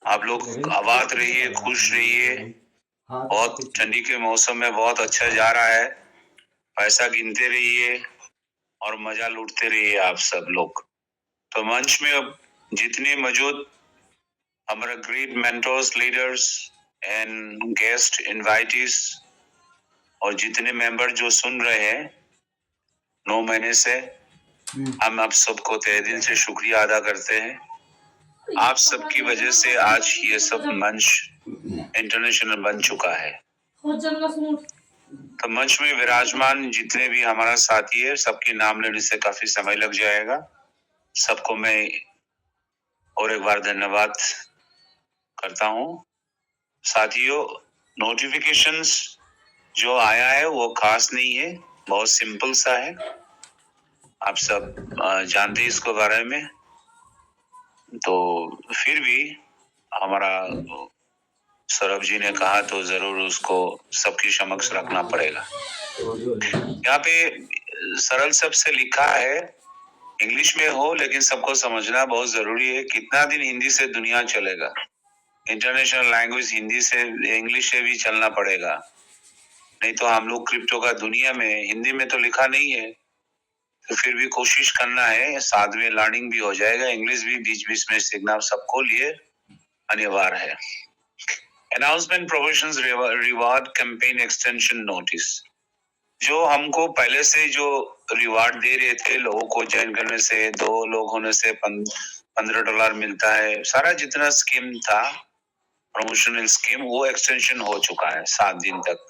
आप लोग आबाद रहिए, खुश रहिए। बहुत ठंडी के मौसम में बहुत अच्छा जा रहा है। पैसा गिनते रहिए और मजा लूटते रहिए आप सब लोग। तो मंच में अब जितने मौजूद हमारा great mentors, leaders and guest invitees और जितने मेंबर जो सुन रहे हैं 9 महीने से, हम आप सबको तहे दिल से शुक्रिया अदा करते हैं। आप सबकी वजह से आज ये सब मंच इंटरनेशनल बन चुका है। तो मंच में विराजमान जितने भी हमारा साथी है, सबके नाम लेने से काफी समय लग जाएगा। सबको मैं और एक बार धन्यवाद करता हूँ। साथियों, नोटिफिकेशंस जो आया है वो खास नहीं है, बहुत सिंपल सा है। आप सब जानते हैं इसको बारे में। तो फिर भी हमारा सौरभ जी ने कहा तो जरूर उसको सबकी समक्ष रखना पड़ेगा। यहाँ पे सरल शब्द से लिखा है, इंग्लिश में हो लेकिन सबको समझना बहुत जरूरी है। कितना दिन हिंदी से दुनिया चलेगा? इंटरनेशनल लैंग्वेज हिंदी से, इंग्लिश से भी चलना पड़ेगा, नहीं तो हम लोग क्रिप्टो का दुनिया में हिंदी में तो लिखा नहीं है, तो फिर भी कोशिश करना है, साथ में लर्निंग भी हो जाएगा, इंग्लिश भी बीच बीच में सीखना सबको लिए अनिवार्य है। Announcement provisions reward campaign extension notice, जो हमको पहले से जो रिवार्ड दे रहे थे लोगों को ज्वाइन करने से, 2 लोग होने से $15 मिलता है, सारा जितना स्कीम था प्रमोशनल स्कीम वो एक्सटेंशन हो चुका है 7 दिन तक।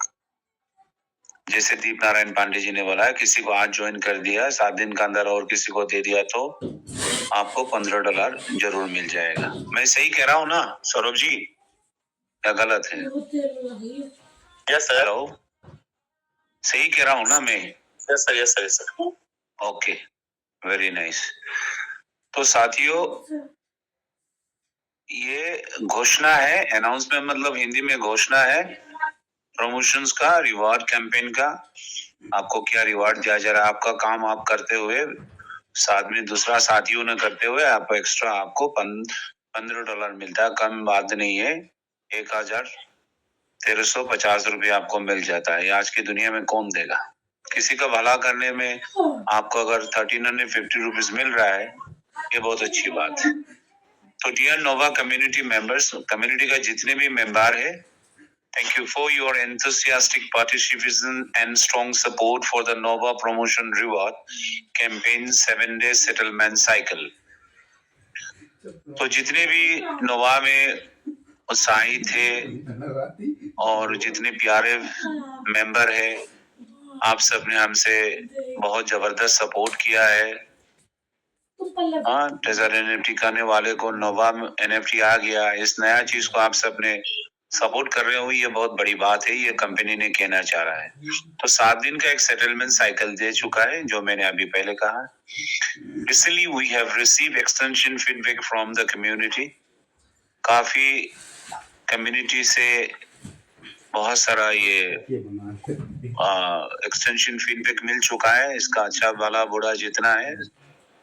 जैसे दीप नारायण पांडे जी ने बोला है, किसी को आज ज्वाइन कर दिया 7 दिन के अंदर और किसी को दे दिया तो आपको $15 जरूर मिल जाएगा। मैं सही कह रहा हूँ ना सौरभ जी, या गलत है? Yes sir. हेलो, सही कह रहा हूँ ना मैं? Yes sir, yes sir, yes sir. Okay, very nice. तो साथियों, ये घोषणा है, अनाउंसमेंट मतलब हिंदी में घोषणा है प्रमोशंस का, रिवार्ड कैंपेन का। आपको क्या रिवार्ड दिया जा रहा है, आपका काम आप करते हुए साथ में दूसरा साथियों ने करते हुए आपको एक्स्ट्रा आपको $15 मिलता है। कम बात नहीं है, 1350 रुपये आपको मिल जाता है। आज की दुनिया में कौन देगा? किसी का भला करने में आपको अगर 1350 रुपीज मिल रहा है, ये बहुत अच्छी बात है। तो डियर नोवा कम्युनिटी मेंबर्स, कम्युनिटी का जितने भी मेंबर है, thank you for your enthusiastic participation and strong support for the Nova Promotion Reward Campaign 7-day settlement cycle. तो जितने भी नोवा में उत्साही थे और जितने प्यारे मेंबर है, आप सबने हमसे बहुत जबरदस्त सपोर्ट किया है। हाँ, ट्रेजर एनएफटी करने वाले को नोवा एनएफटी आ गया, इस नया चीज को आप सबने सपोर्ट कर रहे हो, ये बहुत बड़ी बात है, ये कंपनी ने कहना चाह रहा है। तो 7 दिन का एक सेटलमेंट साइकिल दे चुका है, जो मैंने अभी पहले कहा। Recently we have received extension feedback from the community. काफी कम्युनिटी से बहुत सारा ये एक्सटेंशन फीडबैक मिल चुका है। इसका अच्छा भला बुरा जितना है,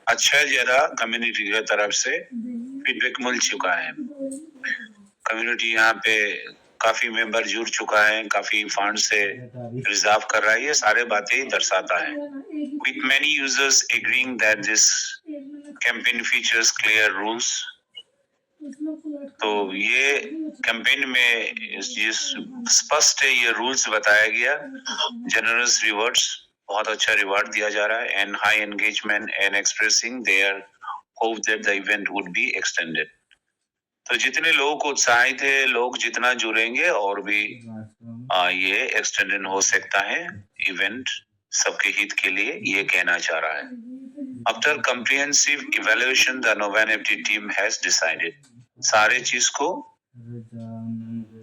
अच्छा ज्यादा कम्युनिटी की तरफ से फीडबैक मिल चुका है। कम्युनिटी यहाँ पे काफी मेंबर जुड़ चुका है, काफी फंड से रिजर्व कर रहा है, ये सारे बातें दर्शाता है। With many users agreeing that this campaign features clear rules, तो ये कैंपेन में जिस स्पष्ट ये रूल्स बताया गया, जनरस रिवॉर्ड्स, बहुत अच्छा रिवार्ड दिया जा रहा है, and high engagement and expressing there hope that the event would be extended. तो जितने लोग उत्साहित है, लोग जितना जुड़ेंगे और भी ये एक्सटेंडेड हो सकता है इवेंट, सबके हित के लिए ये कहना चाह रहा है। After comprehensive evaluation the Nova NFT team has decided, सारे चीज को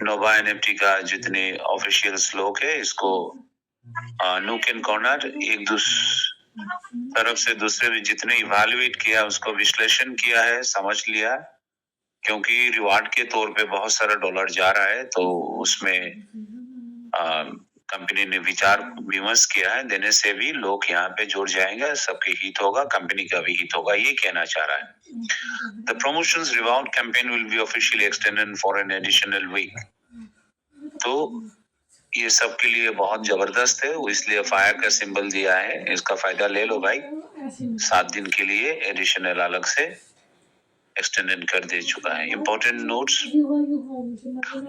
नोवा NFT का जितने ऑफिशियल्स लोग है, इसको नूक एंड कॉर्नर एक तरफ से दूसरे भी जितने इवेल्युएट किया, उसको विश्लेषण किया है, समझ लिया, क्योंकि रिवार्ड के तौर पे बहुत सारा डॉलर जा रहा है, तो उसमें कंपनी ने विचार विमर्श किया है, देने से भी लोग यहाँ पे जुड़ जाएंगे, सबके हित होगा, कंपनी का भी हित होगा, ये कहना चाह रहा है। The promotions reward campaign will be officially extended for an additional week. तो ये सबके लिए बहुत जबरदस्त है, इसलिए फायर का सिंबल दिया है, इसका फायदा ले लो भाई। 7 दिन के लिए एडिशनल अलग से एक्सटेंडेड कर दे चुका है। Important notes,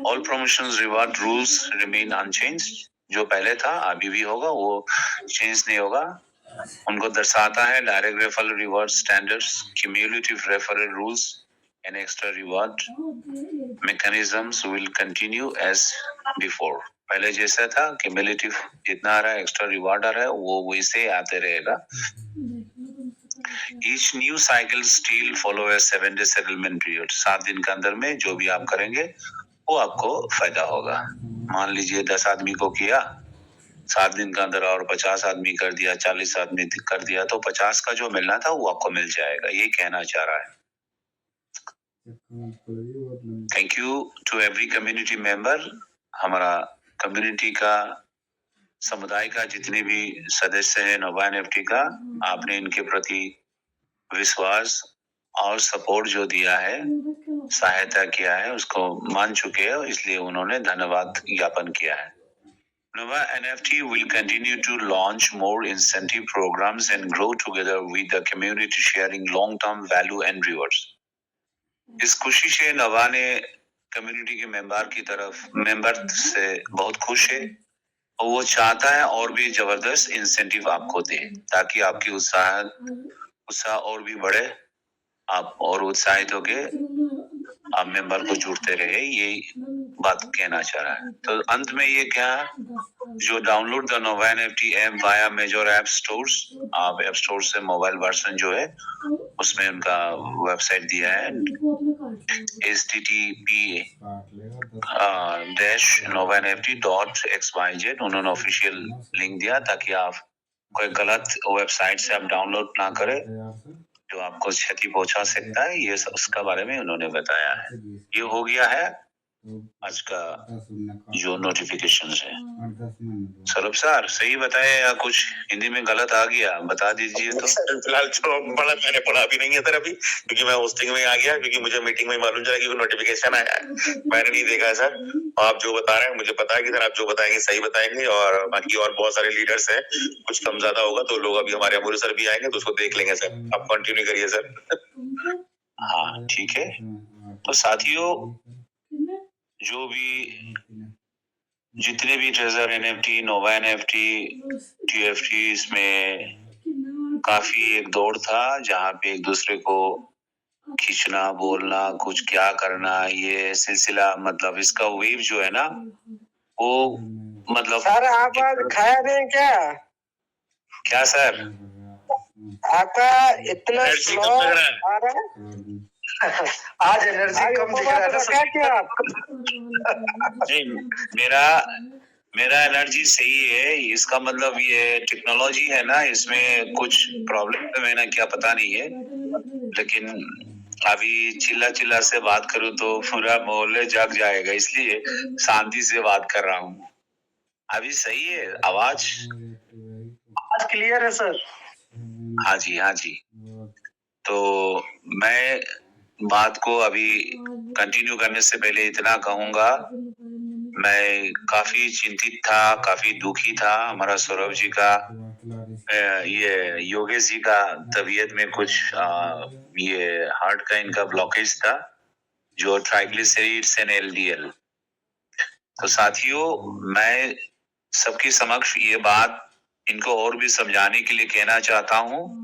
all promotions reward rules remain unchanged. जो पहले था अभी भी होगा, वो चेंज नहीं होगा। उनको दर्शाता है direct referral reward standards, cumulative referral rules and extra reward mechanisms will continue as before. पहले जैसा था, क्यूमुलेटिव जितना आ रहा है, एक्स्ट्रा रिवार्ड आ रहा है, वो वैसे आते रहेगा। Each new cycle still follow a 7-day settlement period. 7 दिन के अंदर में जो भी आप करेंगे वो आपको फायदा होगा। मान लीजिए 10 आदमी को किया, 7 दिन के अंदर और 50 आदमी कर दिया, 40 आदमी कर दिया, तो 50 का जो मिलना था वो आपको मिल जाएगा, ये कहना चाह रहा है। Thank you to every community member. हमारा कम्युनिटी का, समुदाय का जितने भी सदस्य हैं नोवा एनएफटी का, आपने इनके प्रति विश्वास और सपोर्ट जो दिया है, सहायता किया है, उसको मान चुके हैं, इसलिए उन्होंने धन्यवाद ज्ञापन किया है। Nova NFT will continue to launch more incentive programs and grow together with the community, sharing long-term value and rewards. इस खुशी से नवा ने कम्युनिटी के मेंबर से बहुत खुश है, और वो चाहता है और भी जबरदस्त इंसेंटिव आपको दे, ताकि आपकी उत्साह और भी बढ़े, आप और उत्साहित होके आप मेंबर को जुड़ते रहे, ये बात कहना चाह रहा है। तो अंत में ये क्या, जो download the Nova NFT app via major app stores, आप ऐप स्टोर से मोबाइल वर्जन जो है उसमें उनका वेबसाइट दिया है, http://novanft.xyz, उन्होंने ऑफिशियल लिंक दिया, ताकि आप कोई गलत वेबसाइट से आप डाउनलोड ना करें जो आपको क्षति पहुंचा सकता है, ये उसका बारे में उन्होंने बताया है। ये हो गया है आज का जो नोटिफिकेशन है। सौरभ सर सही बताया या कुछ हिंदी में गलत आ गया, बता दीजिए। तो सर फिलहाल जो पढ़ा मैंने पढ़ा भी नहीं है सर अभी, क्योंकि मैं होस्टिंग में आ गया, क्योंकि मुझे मीटिंग में मालूम चला कि वो नोटिफिकेशन आया है, मैंने नहीं देखा है सर। आप जो बता रहे हैं मुझे पता है कि सर आप जो बताएंगे सही बताएंगे, और बाकी और बहुत सारे लीडर्स हैं, कुछ कम ज्यादा होगा तो लोग अभी हमारे अमूल्य सर भी आएंगे तो उसको देख लेंगे सर। आप कंटिन्यू करिए सर। हाँ ठीक है। तो साथियों, जो भी जितने भी ट्रेजर एनएफटी, नोवा एनएफटी, टीएफटी, इसमें काफी एक दौड़ था, जहाँ पे एक दूसरे को खींचना, बोलना, कुछ क्या करना, ये सिलसिला, मतलब इसका वेव जो है ना, वो मतलब सर आप आज खाया नहीं क्या सर? आपका इतना स्लो आ रहा है आज एनर्जी कम दिख रहा है। क्या किया आप? नहीं, मेरा एनर्जी सही है, इसका मतलब ये टेक्नोलॉजी है ना, इसमें कुछ प्रॉब्लम है ना, क्या पता नहीं है, लेकिन अभी चिल्ला से बात करूं तो पूरा मोहल्ले जग जाएगा, इसलिए शांति से बात कर रहा हूँ। अभी सही है आवाज क्लियर है सर? हाँ जी। तो मैं बात को अभी कंटिन्यू करने से पहले इतना कहूंगा, मैं काफी चिंतित था, काफी दुखी था। हमारा सौरभ जी का, ये योगेश जी का तबीयत में कुछ ये हार्ट का इनका ब्लॉकेज था, जो ट्राइग्लिसराइड्स एंड एलडीएल। तो साथियों, मैं सबके समक्ष ये बात इनको और भी समझाने के लिए कहना चाहता हूँ,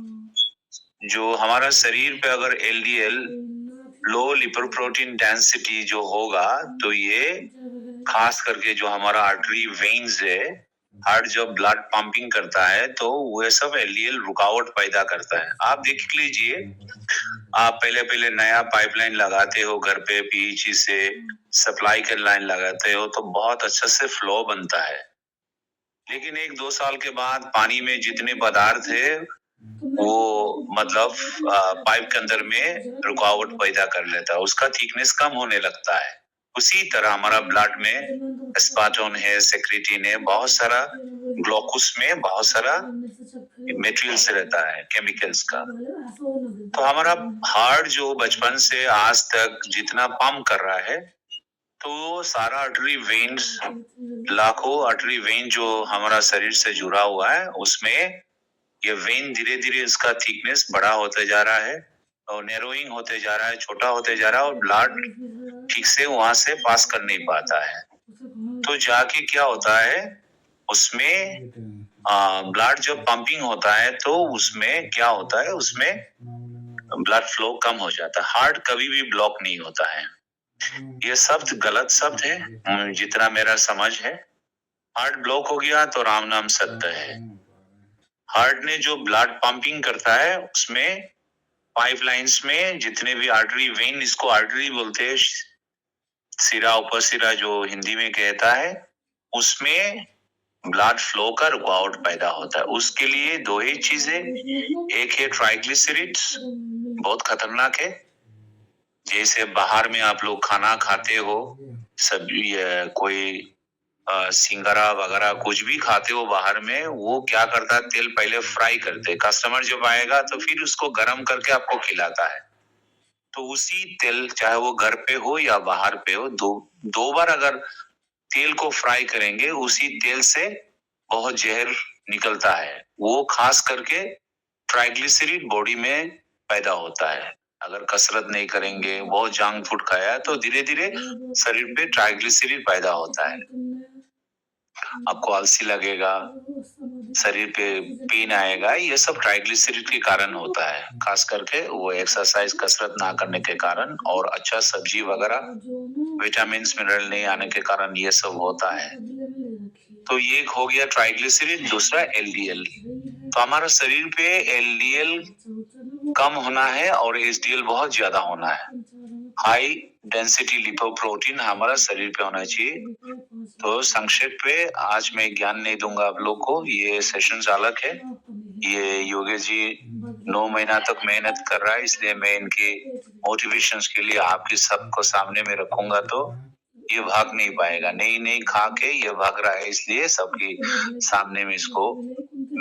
जो हमारा शरीर पे अगर एलडीएल, लो लिपोप्रोटीन डेंसिटी जो होगा, तो ये खास करके जो हमारा आर्टरी वेन्स है, हार्ट जब ब्लड पंपिंग करता है तो वो सब एलडीएल रुकावट पैदा करता है। आप देख लीजिए, आप पहले नया पाइपलाइन लगाते हो घर पे, पीएचई से सप्लाई का लाइन लगाते हो तो बहुत अच्छा से फ्लो बनता है, लेकिन 1-2 साल के बाद पानी में जितने पदार्थ है वो मतलब पाइप के अंदर में रुकावट पैदा कर लेता है, उसका थिकनेस कम होने लगता है, उसी तरह हमारा ब्लड में एस्पार्टोन है, सेक्रेटिन है, बहुत सारा ग्लूकोज में बहुत सारा मटेरियल्स रहता है, केमिकल्स का। तो हमारा हार्ट जो बचपन से आज तक जितना पंप कर रहा है, तो सारा आर्टरी वेन्स, लाखों आर्टरी वेन जो हमारा शरीर से जुड़ा हुआ है, उसमें ये वेन धीरे धीरे इसका थिकनेस बड़ा होते जा रहा है और नैरोइंग होते जा रहा है, छोटा होते जा रहा है, और ब्लड ठीक से वहां से पास कर नहीं पाता है। तो जाके क्या होता है, उसमें ब्लड जब पंपिंग होता है तो उसमें क्या होता है, उसमें ब्लड फ्लो कम हो जाता है। हार्ट कभी भी ब्लॉक नहीं होता है। ये शब्द गलत शब्द है, जितना मेरा समझ है। हार्ट ब्लॉक हो गया तो राम नाम सत्य है। हार्ट ने जो ब्लड पंपिंग करता है, उसमें पाइपलाइंस में जितने भी आर्टरी वेन, इसको आर्टरी बोलते हैं, सिरा ऊपर सिरा जो हिंदी में कहता है, उसमें ब्लड फ्लो का रुकावट पैदा होता है। उसके लिए दो ही चीजें, एक है ट्राइग्लिसराइड्स, बहुत खतरनाक है। जैसे बाहर में आप लोग खाना खाते हो, सब्जी कोई सिंगारा वगैरह कुछ भी खाते हो बाहर में, वो क्या करता है, तेल पहले फ्राई करते। कस्टमर जब आएगा तो फिर उसको गर्म करके आपको खिलाता है। तो उसी तेल, चाहे वो घर पे हो या बाहर पे हो, दो बार अगर तेल को फ्राई करेंगे, उसी तेल से बहुत जहर निकलता है। वो खास करके ट्राइग्लिसराइड बॉडी में पैदा होता है। अगर कसरत नहीं करेंगे, बहुत जंक फूड खाया, तो धीरे धीरे शरीर पे ट्राइग्लिसराइड पैदा होता है। आपको आलसी लगेगा, शरीर पे पेन आएगा, ये सब ट्राइग्लिसराइड के कारण होता है। खास करके वो एक्सरसाइज, कसरत ना करने के कारण, और अच्छा सब्जी वगैरह, विटामिन मिनरल नहीं आने के कारण ये सब होता है। तो ये हो गया ट्राइग्लिसराइड। दूसरा एलडीएल। तो हमारा शरीर पे एलडीएल कम होना है और एचडीएल बहुत ज्यादा होना है। हाई डेंसिटी लिपोप्रोटीन हमारा शरीर पे होना चाहिए। तो संक्षेप पे आज मैं ज्ञान नहीं दूंगा आप लोग को, ये सेशन अलग है। ये योगेश जी 9 महीना तक मेहनत कर रहा है, इसलिए मैं इनके मोटिवेशन के लिए आपके सबको सामने में रखूंगा, तो ये भाग नहीं पाएगा। नहीं खा के ये भाग रहा है, इसलिए सबके सामने में इसको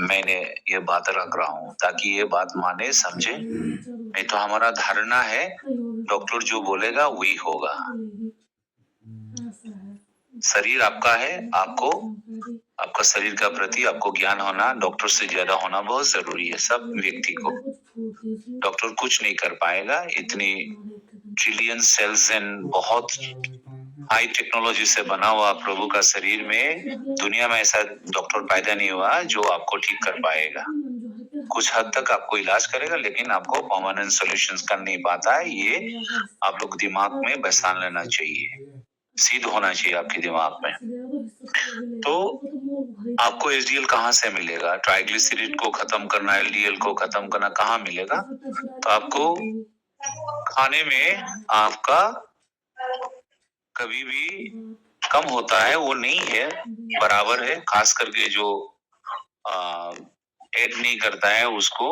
मैंने ये बात रख रहा हूँ, ताकि ये बात माने, समझे। नहीं तो हमारा धारणा है डॉक्टर जो बोलेगा वही होगा। शरीर आपका है, आपको आपका शरीर का प्रति आपको ज्ञान होना डॉक्टर से ज्यादा होना बहुत जरूरी है। सब व्यक्ति को, डॉक्टर कुछ नहीं कर पाएगा। इतनी ट्रिलियन सेल्स एंड बहुत हाई टेक्नोलॉजी से बना हुआ प्रभु का शरीर में, दुनिया में ऐसा डॉक्टर पैदा नहीं हुआ जो आपको ठीक कर पाएगा। कुछ हद तक आपको इलाज करेगा, लेकिन आपको परमानेंट सॉल्यूशंस कर नहीं पाता है। ये आप लोग दिमाग में बैसा लेना चाहिए, सिद्ध होना चाहिए आपके दिमाग में। तो आपको एचडीएल कहाँ से मिलेगा? ट्राइग्लिसराइड को खत्म करना, एलडीएल को खत्म करना कहाँ मिलेगा? तो आपको खाने में आपका कभी भी कम होता है, वो नहीं है, बराबर है। खास करके जो ऐड नहीं करता है उसको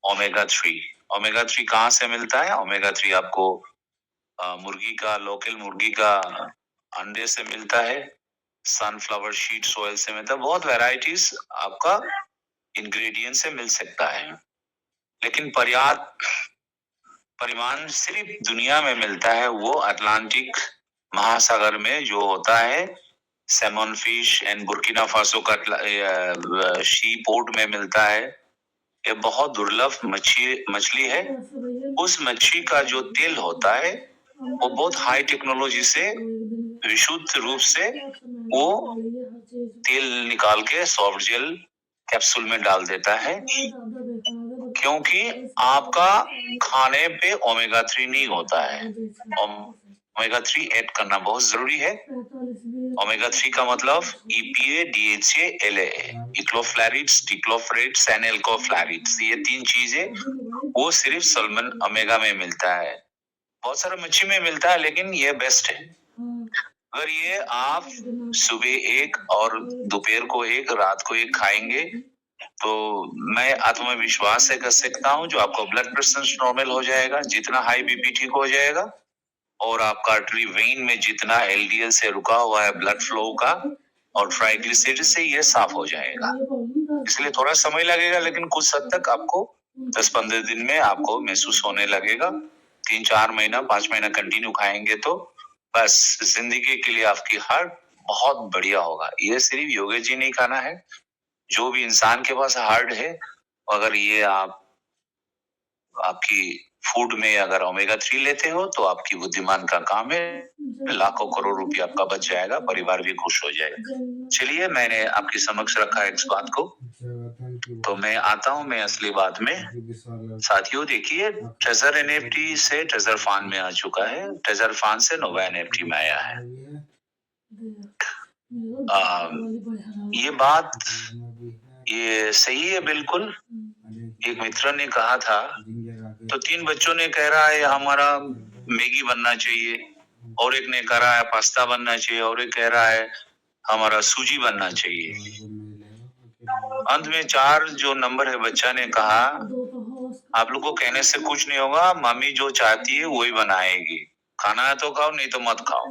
ओमेगा 3। ओमेगा 3 कहाँ से मिलता है? ओमेगा 3 आपको मुर्गी का, लोकल मुर्गी का अंडे से मिलता है, सनफ्लावर सीड्स ऑयल से मिलता है, बहुत वैरायटीज आपका इंग्रेडिएंट से मिल सकता है। लेकिन पर्याप्त परिमाण सिर्फ दुनिया में मिलता है, वो अटलांटिक महासागर में जो होता है, Simon fish and Burkina Faso का शी पोर्ट में मिलता है। ये बहुत दुर्लभ मछली है। उस मछली का जो तेल होता है वो बहुत हाई टेक्नोलॉजी से विशुद्ध रूप से वो तेल निकाल के सॉफ्ट जेल कैप्सूल में डाल देता है, क्योंकि आपका खाने पे ओमेगा 3 नहीं होता है। ओमेगा 3 ऐड करना बहुत जरूरी है। ओमेगा 3 का मतलब EPA, DHA, LAA, इक्लोफ्लैरिड्स, डिक्लोफ्लैरिड्स एंड एल्कोफ्लैरिड्स, ये 3 चीजें वो सिर्फ सल्मन ओमेगा में मिलता है। बहुत सारा मच्छी में मिलता है, लेकिन ये बेस्ट है। अगर ये आप सुबह 1 और दोपहर को 1, रात को 1 खाएंगे, तो मैं आत्मविश्वास से कह सकता हूँ जो आपको ब्लड प्रेशर नॉर्मल हो जाएगा, जितना हाई बीपी ठीक हो जाएगा, और आपका आर्टरी वेन में जितना LDL से रुका हुआ है ब्लड फ्लो का और ट्राइग्लिसराइड से ये साफ हो जाएगा। इसलिए थोड़ा समय लगेगा, लेकिन कुछ हद तक आपको 10-15 दिन में आपको महसूस होने लगेगा। 3-4 महीना 5 महीना कंटिन्यू खाएंगे तो बस जिंदगी के लिए आपकी हार्ट बहुत बढ़िया होगा। ये सिर्फ योगा जी नहीं खाना है, जो भी इंसान के पास हार्ट है, अगर ये आपकी फूड में अगर ओमेगा 3 लेते हो तो आपकी बुद्धिमान का काम है, लाखों करोड़ रुपया आपका बच जाएगा, परिवार भी खुश हो जाएगा। चलिए, मैंने आपके समक्ष रखा है इस बात को, तो मैं आता हूं मैं असली बात में। साथियों देखिए, ट्रेजर NFT से ट्रेजर फांड में आ चुका है, ट्रेजर फांड से नोवा NFT में आया है। ये बात ये सही है बिल्कुल। एक मित्र ने कहा था, तो 3 बच्चों ने कह रहा है हमारा मैगी बनना चाहिए, और एक ने कह रहा है पास्ता बनना चाहिए, और एक कह रहा है हमारा सूजी बनना चाहिए। अंत में 4 जो नंबर है बच्चा ने कहा, आप लोग को कहने से कुछ नहीं होगा, मम्मी जो चाहती है वही बनाएगी, खाना है तो खाओ, नहीं तो मत खाओ।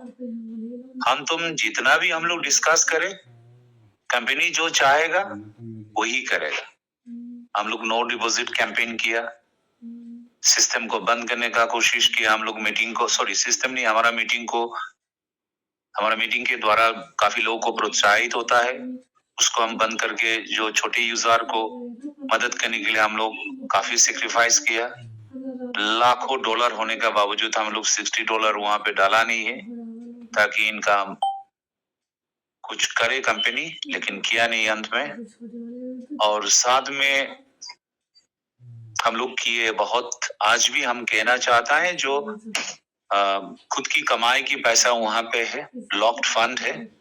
हम तुम जितना भी हम लोग डिस्कस करें, कंपनी जो चाहेगा वही करेगा। हम लोग नो डिपॉजिट कैंपेन किया, सिस्टम को बंद करने का कोशिश किया। हम लोग सिस्टम नहीं, हमारा मीटिंग के द्वारा काफी लोगों को प्रोत्साहित होता है, उसको हम बंद करके जो छोटे यूजर को मदद करने के लिए हम लोग काफी सेक्रीफाइस किया। लाखों डॉलर होने का बावजूद हम लोग $60 वहां पे डाला नहीं है, ताकि इनका कुछ करे कंपनी, लेकिन किया नहीं अंत में। और साथ में हम लोग किए बहुत। आज भी हम कहना चाहता है, जो खुद की कमाई की पैसा वहां पे है, लॉक्ड फंड है,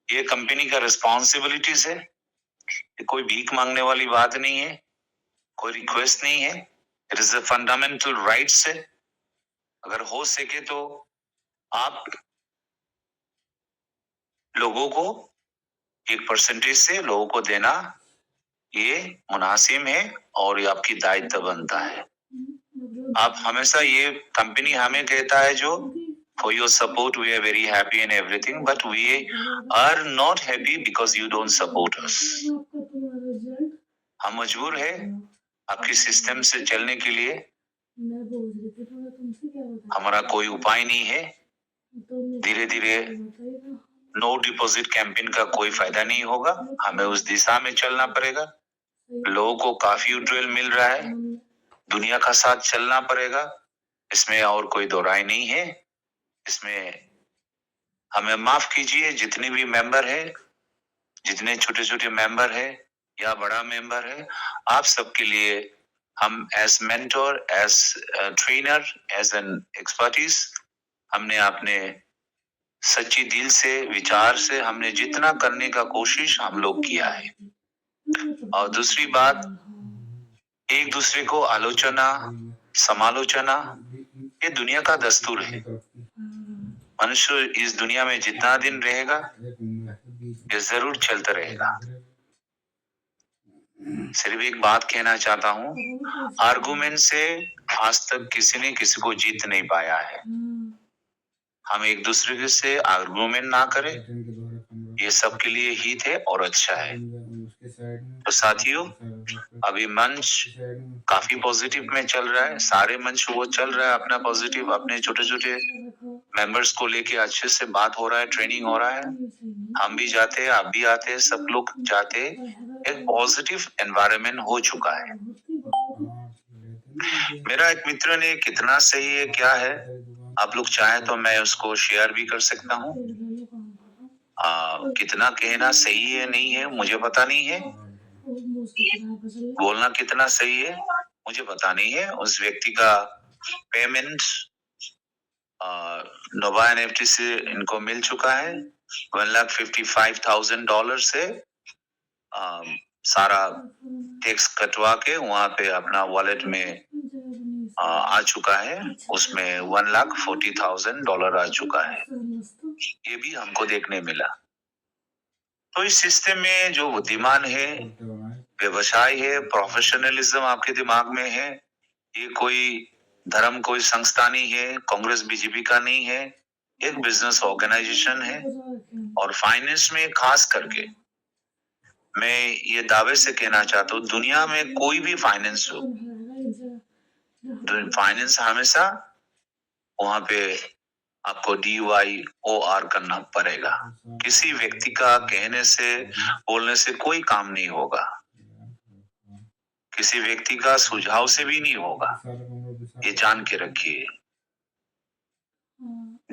ये कंपनी का रिस्पॉन्सिबिलिटीज है। ये कोई भीख मांगने वाली बात नहीं है, कोई रिक्वेस्ट नहीं है, it is a fundamental rights है। अगर हो सके तो आप लोगों को 1% से लोगों को देना ये मुनासिब है, और ये आपकी दायित्व बनता है। आप हमेशा, ये कंपनी हमें कहता है जो for your support we are very happy and everything, but we are not happy because you don't support us. हम मजबूर है आपके सिस्टम से चलने के लिए, हमारा कोई उपाय नहीं है। धीरे धीरे नो डिपॉजिट कैंपेन का कोई फायदा नहीं होगा, हमें उस दिशा में चलना पड़ेगा। लोगों को काफी ड्रिल मिल रहा है, दुनिया का साथ चलना पड़ेगा, इसमें और कोई दो राय नहीं है। इसमें हमें माफ कीजिए, जितने भी मेंबर है, जितने छोटे छोटे मेंबर है या बड़ा मेंबर है, आप सबके लिए हम as mentor, as trainer, as an expertise, हमने अपने सच्ची दिल से, विचार से हमने जितना करने का कोशिश हम लोग किया है। और दूसरी बात, एक दूसरे को आलोचना, समालोचना, ये दुनिया का दस्तूर है। मनुष्य इस दुनिया में जितना दिन रहेगा ये जरूर चलता रहेगा। सिर्फ एक बात कहना चाहता हूँ, आर्गुमेंट से आज तक किसी ने किसी को जीत नहीं पाया है। हम एक दूसरे से आर्गुमेंट ना करें, ये सबके लिए हित है और अच्छा है। तो साथियों, अभी मंच काफी पॉजिटिव में चल रहा है, सारे मंच वो चल रहा है अपना पॉजिटिव, अपने छोटे छोटे मेंबर्स को लेके अच्छे से बात हो रहा है, ट्रेनिंग हो रहा है। हम भी जाते हैं, आप भी आते हैं, सब लोग जाते हैं, एक पॉजिटिव एनवायरनमेंट हो चुका है। मेरा एक मित्र ने कितना सही है क्या है, आप लोग चाहे तो मैं उसको शेयर भी कर सकता हूँ। कितना कहना सही है नहीं है मुझे पता नहीं है, बोलना कितना सही है मुझे पता नहीं है। उस व्यक्ति का पेमेंट नोवा NFT से इनको मिल चुका है, $1,55,000 से सारा टैक्स कटवा के वहां पे अपना वॉलेट में आ चुका है, उसमें $1,40,000 आ चुका है। ये भी हमको देखने मिला। तो इस सिस्टम में जो बुद्धिमान है, व्यवसाय है, प्रोफेशनलिज्म आपके दिमाग में है, ये कोई धर्म कोई संस्था नहीं है, कांग्रेस बीजेपी का नहीं है, एक बिजनेस ऑर्गेनाइजेशन है। और फाइनेंस में खास करके मैं ये दावे से कहना चाहता हूँ, दुनिया में कोई भी फाइनेंस हो, फाइनेंस हमेशा वहां पे आपको DYOR करना पड़ेगा। किसी व्यक्ति का कहने से बोलने से कोई काम नहीं होगा, किसी व्यक्ति का सुझाव से भी नहीं होगा, ये जान के रखिए।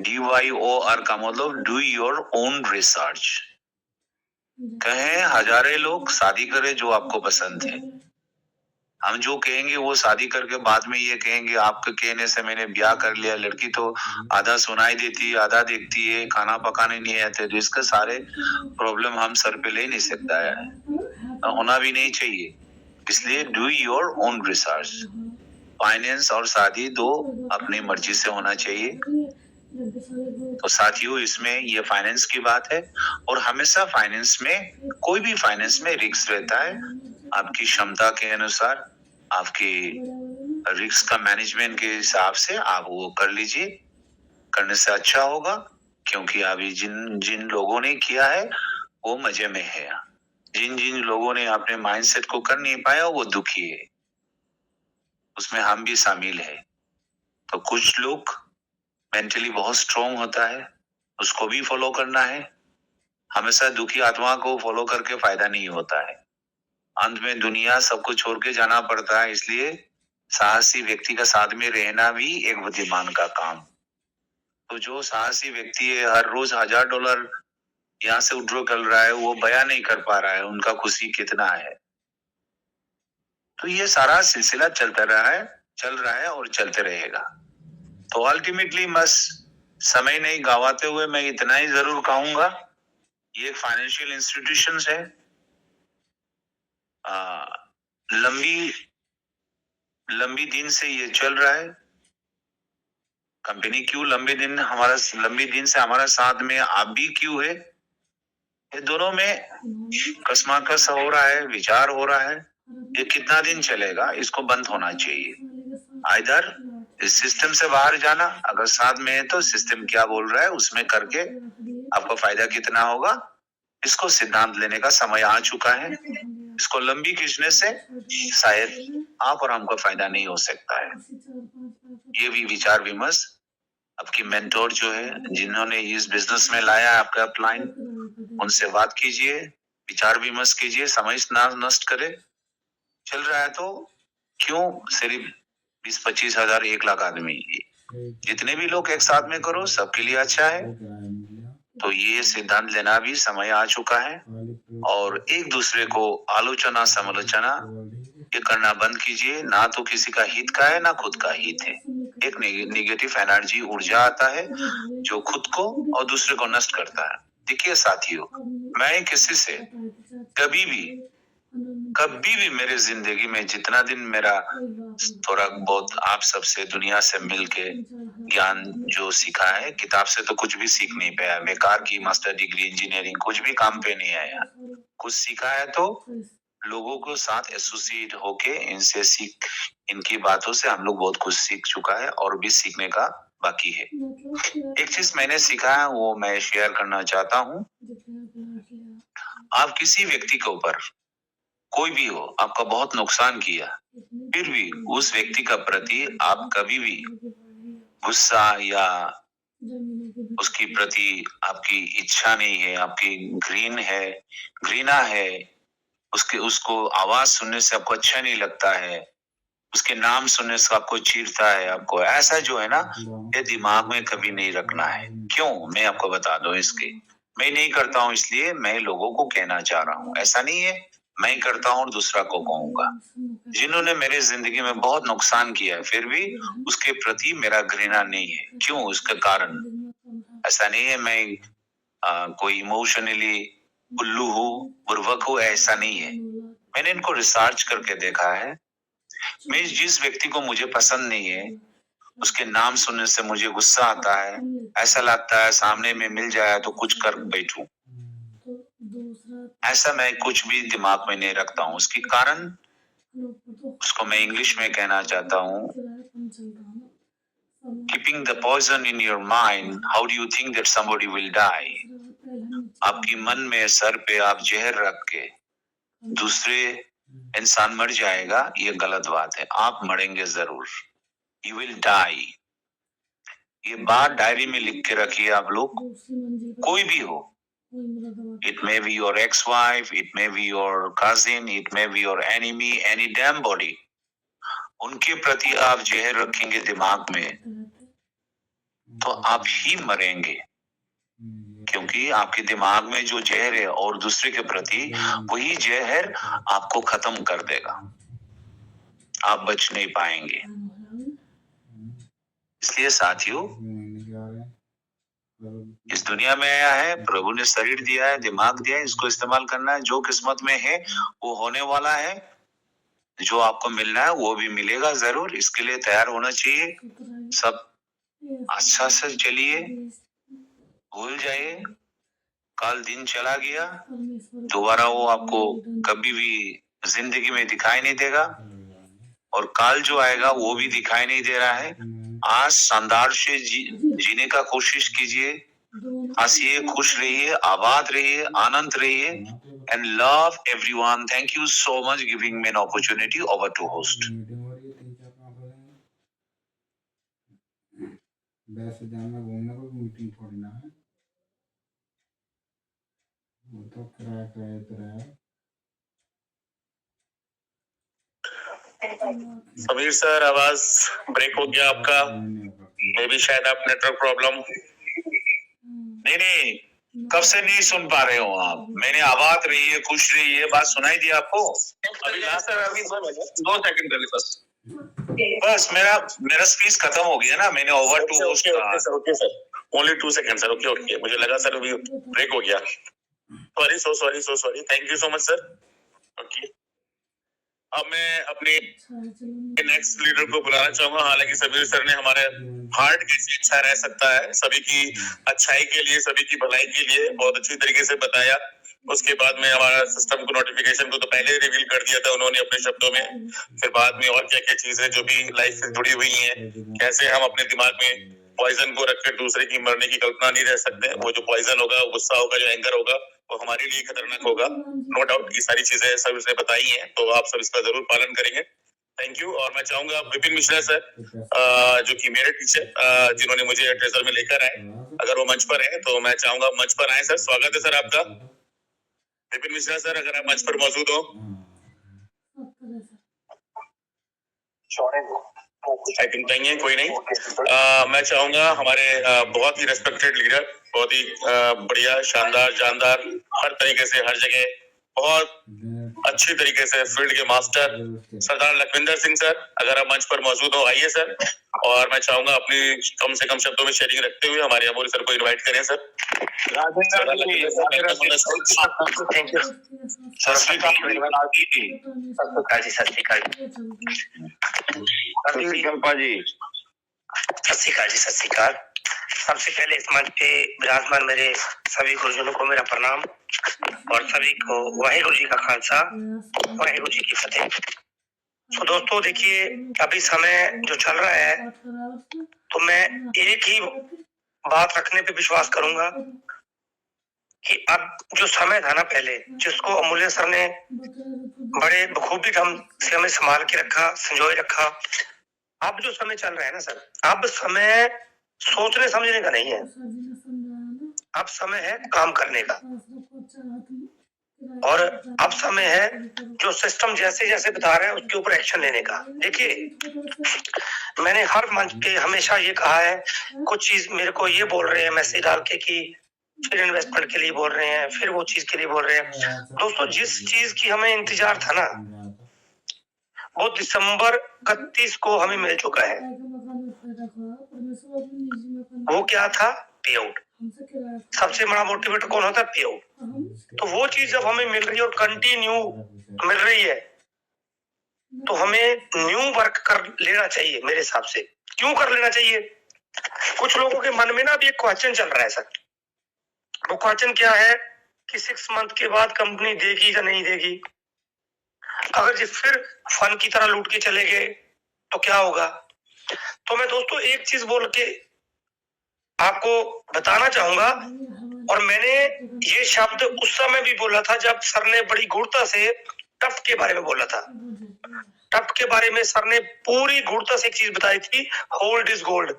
DYOR का मतलब डू योर ओन रिसर्च। कहें हजारे लोग शादी करें जो आपको पसंद है, हम जो कहेंगे वो शादी करके बाद में ये कहेंगे आपके कहने से मैंने ब्याह कर लिया। लड़की तो आधा सुनाई देती है, आधा देखती है, खाना पकाने नहीं आते, तो इसके सारे प्रॉब्लम हम सर पे ले नहीं सकता है, होना भी नहीं चाहिए। इसलिए do your own research. Finance और शादी दो अपनी मर्जी से होना चाहिए। तो साथियों, इसमें ये फाइनेंस की बात है, और हमेशा फाइनेंस में, कोई भी फाइनेंस में रिस्क रहता है। आपकी क्षमता के अनुसार, आपकी रिस्क का मैनेजमेंट के हिसाब से आप वो कर लीजिए, करने से अच्छा होगा। क्योंकि अभी जिन लोगों ने किया है वो मजे में है, जिन लोगों ने अपने माइंडसेट को कर नहीं पाया वो दुखी है, उसमें हम भी शामिल है। तो कुछ लोग मेंटली बहुत स्ट्रोंग होता है, उसको भी फॉलो करना है। हमेशा दुखी आत्मा को फॉलो करके फायदा नहीं होता है, अंत में दुनिया सबको छोड़ के जाना पड़ता है। इसलिए साहसी व्यक्ति का साथ में रहना भी एक बुद्धिमान का काम। तो जो साहसी व्यक्ति है, हर रोज $1000 यहाँ से विड्रॉ कर रहा है, वो बयान नहीं कर पा रहा है उनका खुशी कितना है। तो ये सारा सिलसिला चल रहा है और चलते रहेगा। तो अल्टीमेटली बस समय नहीं गवाते हुए मैं इतना ही जरूर कहूंगा, ये एक फाइनेंशियल इंस्टीट्यूशन है। लंबी दिन से ये चल रहा है। कंपनी क्यों लंबे दिन से हमारा साथ में, आप भी क्यों है, ये दोनों में कसमाकस हो रहा है, विचार हो रहा है। ये कितना दिन चलेगा, इसको बंद होना चाहिए। इधर इस सिस्टम से बाहर जाना, अगर साथ में है तो सिस्टम क्या बोल रहा है उसमें करके आपको फायदा कितना होगा, इसको सिद्धांत लेने का समय आ चुका है। इसको लंबी खींचने से शायद आप और हमको फायदा नहीं हो सकता है। ये भी विचार विमर्श आपकी मेंटोर जो है, जिन्होंने इस बिजनेस में लाया है आपका क्लाइंट, उनसे बात कीजिए, विचार विमर्श कीजिए, समय ना नष्ट करे। चल रहा है तो क्यों सिर्फ 20-25 हजार 1 लाख आदमी, जितने भी लोग एक साथ में करो सबके लिए अच्छा है। तो ये सिद्धांत लेना भी समय आ चुका है, और एक दूसरे को आलोचना समालोचना ये करना बंद कीजिए। ना तो किसी का हित का है, ना खुद का हित है। एक नेगेटिव एनर्जी ऊर्जा आता है जो खुद को और दूसरे को नष्ट करता है। देखिए साथियों, मैं किसी से कभी भी मेरे जिंदगी में जितना दिन मेरा थोड़ा बहुत आप सबसे दुनिया से मिलके ज्ञान जो सीखा है, किताब से तो कुछ भी सीख नहीं पाया। बेकार की मास्टर डिग्री, इंजीनियरिंग कुछ भी काम पे नहीं आया। कुछ सीखा है तो लोगों को साथ एसोसिएट होके इनकी बातों से हम लोग बहुत कुछ सीख चुका है, और भी सीखने का बाकी है। एक चीज मैंने सीखा है वो मैं शेयर करना चाहता हूँ। आप किसी व्यक्ति के ऊपर, कोई भी हो, आपका बहुत नुकसान किया, फिर भी उस व्यक्ति का प्रति आप कभी भी गुस्सा या उसके प्रति आपकी इच्छा नहीं है, आपकी घृणा है, उसको आवाज सुनने से आपको अच्छा नहीं लगता है, उसके नाम सुनने से आपको चीरता है, आपको ऐसा जो है ना, ये दिमाग में कभी नहीं रखना है। क्यों, मैं आपको बता दूं इसके। मैं नहीं करता हूं, इसलिए मैं लोगों को कहना चाह रहा हूं। ऐसा नहीं है मैं करता हूं और दूसरा को कहूंगा। जिन्होंने मेरे जिंदगी में बहुत नुकसान किया है, फिर भी उसके प्रति मेरा घृणा नहीं है। क्यों, उसका कारण ऐसा नहीं है मैं कोई इमोशनली उल्लू हूँ, बुर्बक हूँ, ऐसा नहीं है। मैंने इनको रिसर्च करके देखा है। मैं जिस व्यक्ति को मुझे पसंद नहीं है, उसके नाम सुनने से मुझे गुस्सा आता है, ऐसा लगता है सामने में मिल जाए तो कुछ कर बैठूं। ऐसा मैं कुछ भी दिमाग में नहीं रखता हूँ। उसके कारण उसको मैं इंग्लिश में कहना चाहता हूँ, keeping the poison in your mind, how do you think that somebody will die? आपकी मन में सर पे आप जहर रख के दूसरे इंसान मर जाएगा, ये गलत बात है। आप मरेंगे जरूर, you will die। ये बात डायरी में लिख के रखिए आप लोग, कोई भी हो, it may be your ex-wife, it may be your cousin, it may be your enemy, any damn body, उनके प्रति आप जहर रखेंगे दिमाग में तो आप ही मरेंगे, क्योंकि आपके दिमाग में जो जहर है और दूसरे के प्रति वही जहर आपको खत्म कर देगा, आप बच नहीं पाएंगे। इसलिए साथियों, इस दुनिया में आया है, प्रभु ने शरीर दिया है, दिमाग दिया है, इसको इस्तेमाल करना है। जो किस्मत में है वो होने वाला है, जो आपको मिलना है वो भी मिलेगा जरूर, इसके लिए तैयार होना चाहिए। सब अच्छा से चलिए, भूल जाइए, कल दिन चला गया, दोबारा वो आपको कभी भी जिंदगी में दिखाई नहीं देगा, और काल जो आएगा वो भी दिखाई नहीं दे रहा है। आज शानदार से जीने का कोशिश कीजिए, हंसिए, खुश रहिए, आबाद रहिए, आनंद रहिए, and love everyone. Thank you so much giving me an opportunity over to host. वैसे जाना घूमने को मीटिंग थोड़ी ना है, वो तो किराया है। समीर सर, आवाज ब्रेक हो गया आपका, मे भी शायद आप नेटवर्क प्रॉब्लम। नहीं, कब से नहीं सुन पा रहे हो आप? मैंने आबाद रहिए, खुश रहिए, बात सुनाई दी आपको? अभी सर, अभी 2 सेकंड पहले बस मेरा स्पीच खत्म हो गया ना, मैंने ओवर टू होस्ट कहा। Okay sir, only 2 second sir. Okay, मुझे लगा सर अभी ब्रेक हो गया। Sorry, thank you so much sir. Okay, अब मैं अपने नेक्स्ट लीडर को बुलाना चाहूंगा। हालांकि समीर सर ने हमारे हार्ट कैसे अच्छा रह सकता है, सभी की अच्छाई के लिए, सभी की भलाई के लिए बहुत अच्छी तरीके से बताया। उसके बाद में हमारा सिस्टम को, नोटिफिकेशन को तो पहले रिवील कर दिया था उन्होंने अपने शब्दों में, फिर बाद में और क्या क्या चीजें जो भी लाइफ से जुड़ी हुई हैं, कैसे हम अपने दिमाग में पॉइजन को रखकर दूसरे की मरने की कल्पना नहीं रह सकते। वो जो पॉइजन होगा, गुस्सा होगा, जो एंगर होगा, वो हमारे लिए खतरनाक होगा। नो डाउट, ये सारी चीजें सब उसने बताई हैं, तो आप सब इसका जरूर पालन करेंगे। Thank you. और मैं चाहूंगा विपिन मिश्रा सर, जो कि मेरे टीचर, जिन्होंने मुझे ट्रेजर में लेकर आए, अगर वो मंच पर है तो मैं चाहूंगा मंच पर आए सर। स्वागत है सर आपका। विपिन मिश्रा सर, अगर आप मंच पर मौजूद हो। आई थिंक नहीं है, कोई नहीं। मैं चाहूंगा हमारे बहुत ही रेस्पेक्टेड लीडर, बहुत ही बढ़िया, शानदार, जानदार, हर तरीके से, हर जगह बहुत अच्छी तरीके से फील्ड के मास्टर सरदार लखविंदर सिंह सर, अगर आप मंच पर मौजूद हो, आइए सर। और मैं चाहूंगा अपनी कम से कम शब्दों में शेयरिंग रखते हुए हमारे अमोल सर को इनवाइट करें सर। सत श्री अकाल। सबसे पहले इस मंच पे विराजमान मेरे सभी गुरुजनों को मेरा प्रणाम, और सभी को वाहिगुरु जी का खालसा, वाहिगुरु जी की फतेह। तो दोस्तों देखिए, अभी समय जो चल रहा है, तो मैं एक ही बात रखने पे विश्वास करूंगा कि अब जो समय था ना पहले, जिसको अमूल्य सर ने बड़े बखूबी ढंग से हमें संभाल के रखा, संजोए रखा, अब जो समय चल रहा है ना सर, अब समय सोचने समझने का नहीं है, अब समय है काम करने का। और अब समय है जो सिस्टम जैसे जैसे बता रहा है उसके ऊपर एक्शन लेने का। देखिए, मैंने हर मंच पे हमेशा ये कहा है, कुछ चीज मेरे को ये बोल रहे हैं मैसेज डाल के कि फिर इन्वेस्टमेंट के लिए बोल रहे हैं, फिर वो चीज के लिए बोल रहे हैं। दोस्तों, जिस चीज की हमें इंतजार था ना, वो दिसंबर 31 को हमें मिल चुका है। वो क्या था? पे आउट। सबसे बड़ा मोटिवेटर कौन होता है? पे आउट। तो वो चीज जब हमें मिल रही है और कंटिन्यू मिल रही है, तो हमें न्यू वर्क कर लेना चाहिए मेरे हिसाब से। क्यों कर लेना चाहिए? कुछ लोगों के मन में ना अभी एक क्वेश्चन चल रहा है सर। वो क्वेश्चन क्या है कि 6 मंथ के बाद कंपनी देगी या नहीं देगी? अगर जिस फिर फन की तरह लूट के चले गए तो क्या होगा? तो मैं दोस्तों एक चीज बोल के आपको बताना चाहूंगा, और मैंने ये शब्द उस समय भी बोला था जब सर ने बड़ी गूढ़ता से टफ के बारे में बोला था। टफ के बारे में सर ने पूरी गूढ़ता से एक चीज बताई थी, होल्ड इज गोल्ड।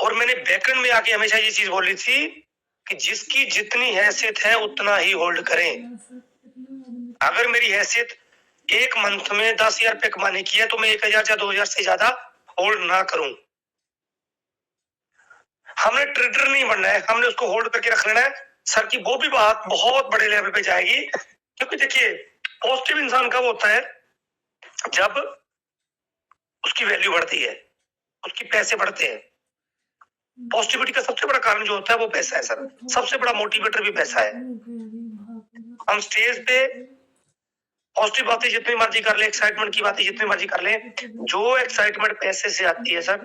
और मैंने बैकएंड में आके हमेशा ये चीज बोली थी कि जिसकी जितनी हैसियत है उतना ही होल्ड करें। अगर मेरी हैसियत एक मंथ में 10,000 रुपए कमाने की है तो मैं 1,000 या 2,000 से ज्यादा होल्ड ना करूं। हमने ट्रेडर नहीं बनना है, हमने उसको होल्ड करके रखना है। सर की वो भी बात बहुत बड़े लेवल पे जाएगी, क्योंकि देखिए पॉजिटिव इंसान कब होता है, जब उसकी वैल्यू बढ़ती है, उसके पैसे बढ़ते हैं। पॉजिटिविटी का सबसे बड़ा कारण जो होता है वो पैसा है सर, सबसे बड़ा मोटिवेटर भी पैसा है। हम स्टेज पे पॉजिटिव बातें जितनी मर्जी कर ले, एक्साइटमेंट की बातें जितनी मर्जी कर ले, जो एक्साइटमेंट पैसे से आती है सर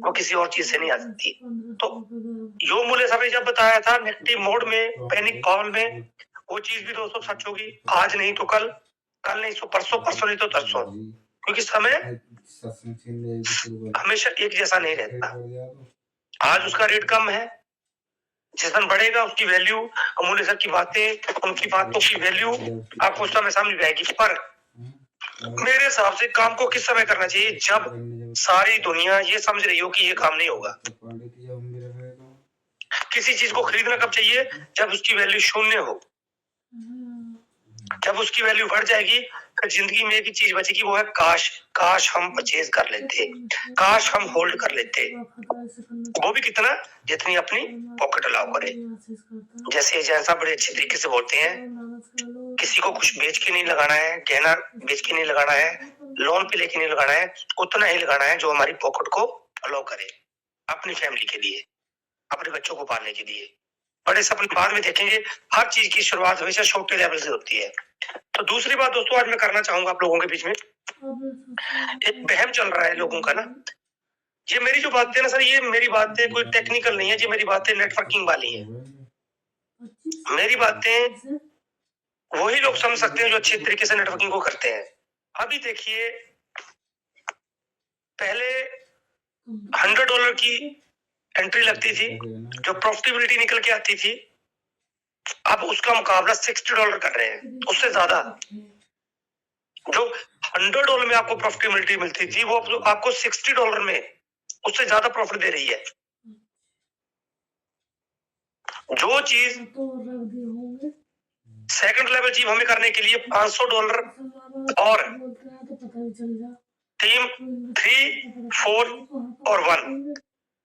वो किसी और चीज से नहीं आ सकती। तो यो मूल्य सर ने जब बताया था नेगेटिव मोड में, पैनिक कॉल में, वो चीज भी दोस्तों सच होगी। आज नहीं तो कल, कल नहीं तो परसों, परसों नहीं तो तरसों, क्योंकि समय हमेशा एक जैसा नहीं रहता। आज उसका रेट कम है, जिस दिन बढ़ेगा उसकी वैल्यू, अमूल्य सर की बातें, उनकी बातों की वैल्यू आपको उस समय समझ आएगी। पर मेरे हिसाब से काम को किस समय करना चाहिए, जब सारी दुनिया ये समझ रही हो कि ये काम नहीं होगा। किसी चीज को खरीदना कब चाहिए, जब उसकी वैल्यू शून्य हो। जब उसकी वैल्यू बढ़ जाएगी फिर जिंदगी में एक ही चीज बचेगी, वो है काश, काश हम परचेज कर लेते, काश हम होल्ड कर लेते। वो भी कितना, जितनी अपनी पॉकेट अलाउ करे। जैसे जैसा बड़े अच्छे तरीके से बोलते हैं, किसी को कुछ बेच के नहीं लगाना है, गहना बेच के नहीं लगाना है, लोन पे लेके नहीं लगाना है, उतना ही लगाना है जो हमारी पॉकेट को अलाउ करे, अपनी फैमिली के लिए, अपने बच्चों को पालने के लिए। बड़े सपने बाद में देखेंगे, हर चीज की शुरुआत हमेशा छोटे लेवल से होती है। तो दूसरी बात दोस्तों आज मैं करना चाहूंगा आप लोगों के बीच में, एक वहम चल रहा है लोगों का ना, ये मेरी जो बातें ना सर, ये मेरी बातें कोई टेक्निकल नहीं है, ये मेरी बातें नेटवर्किंग वाली है। मेरी बातें वही लोग समझ सकते हैं जो अच्छे तरीके से नेटवर्किंग को करते हैं। अभी देखिए, पहले $100 की एंट्री लगती थी, जो प्रॉफिटेबिलिटी निकल के आती थी, अब उसका मुकाबला $60 कर रहे हैं, उससे ज्यादा। जो $100 में आपको प्रॉफिटेबिलिटी मिलती थी, वो आपको $60 में उससे ज्यादा प्रॉफिट दे रही है। जो चीज सेकंड लेवल अचीव हमें करने के लिए $500 और टीम 3, 4 और 1,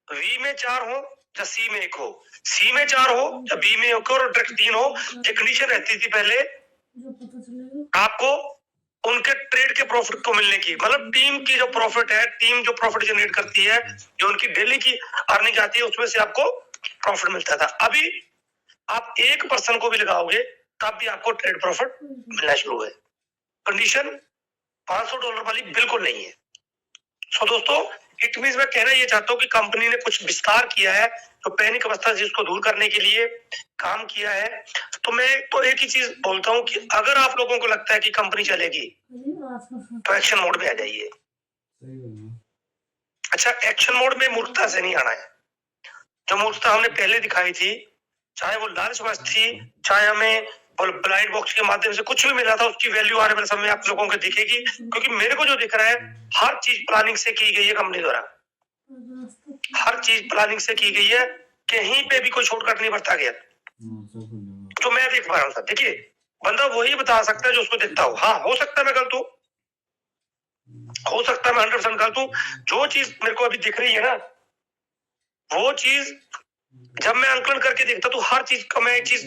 वी में 4 हो या सी में 1 हो, सी में 4 हो या बी में 1 और डायरेक्ट 3 हो। ये कंडीशन रहती थी पहले आपको उनके ट्रेड के प्रॉफिट को मिलने की, मतलब टीम की जो प्रॉफिट है, टीम जो प्रॉफिट जनरेट करती है, जो उनकी डेली की अर्निंग आती है, उसमें से आपको प्रॉफिट मिलता था। अभी आप 1 पर्सन को भी लगाओगे तब भी आपको ट्रेड प्रॉफिट मिलना शुरू है। कंडीशन $500 वाली बिल्कुल नहीं है। सो दोस्तों, इट मींस मैं कहना ये चाहता हूँ कि कंपनी ने कुछ विस्तार किया है, तो पैनिक अवस्था जिसको दूर करने के लिए काम किया है। तो मैं तो एक ही चीज बोलता हूँ कि अगर आप लोगों को लगता है कि कंपनी चलेगी तो एक्शन मोड में आ जाइए। अच्छा, एक्शन मोड में मूर्खता से नहीं आना है। जो मूर्खता हमने पहले दिखाई थी, चाहे वो लालचवश थी, चाहे हमें ब्लाइंड बॉक्स के माध्यम से कुछ भी मिला था, उसकी वैल्यू आने वाले समय में आप लोगों को दिखेगी। क्योंकि मेरे को जो दिख रहा है, हर चीज प्लानिंग से की गई है कंपनी द्वारा, हर चीज प्लानिंग से की गई है, कहीं पे भी कोई शॉर्टकट नहीं बरता गया जो मैं देख पा रहा हूँ सर। देखिए, बंदा वही बता सकता है जो उसको दिखता हो। हाँ, हो सकता है मैं गलत हूँ, हो सकता है मैं 100% गलत हूँ। जो चीज मेरे को अभी दिख रही है ना, वो चीज जब मैं अंकलन करके देखता तो हर चीज का मैं एक चीज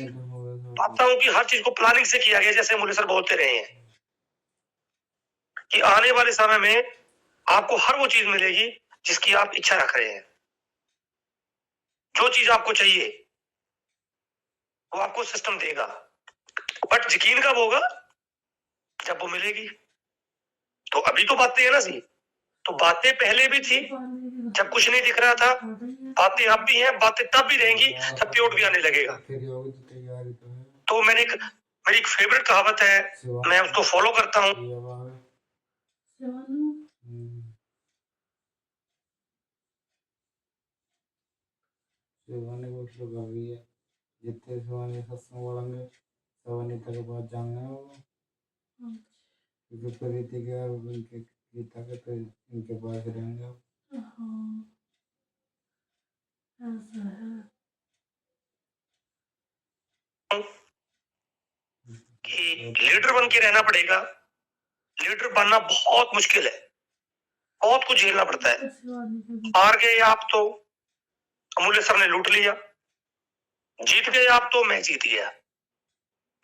पाता हूँ कि हर चीज को प्लानिंग से किया गया। जैसे मुले सर बोलते रहे हैं कि आने वाले समय में आपको हर वो चीज मिलेगी जिसकी आप इच्छा रख रहे हैं। जो चीज आपको चाहिए वो आपको सिस्टम देगा, बट यकीन कब होगा, जब वो मिलेगी। तो अभी तो बातें है ना सी, तो बातें पहले भी थी जब कुछ नहीं दिख रहा था, बातें अब भी हैं, बातें तब भी रहेंगी जब प्योट भी आने लगेगा। तो मेरी एक फेवरेट कहावत है, मैं उसको फॉलो करता हूँ। शिवानी को शुरू कर रही है। जितने शिवानी सत्संग बोलेंगे सवनीता के पास जाना है वो, क्योंकि प्रीति के और उनके गीता के तो इनके पास रहेंगे अब। कि लीडर बन के रहना पड़ेगा। लीडर बनना बहुत मुश्किल है, बहुत कुछ झेलना पड़ता है। हार गए आप तो अमूल्य सर ने लूट लिया, जीत गए आप तो मैं जीत गया।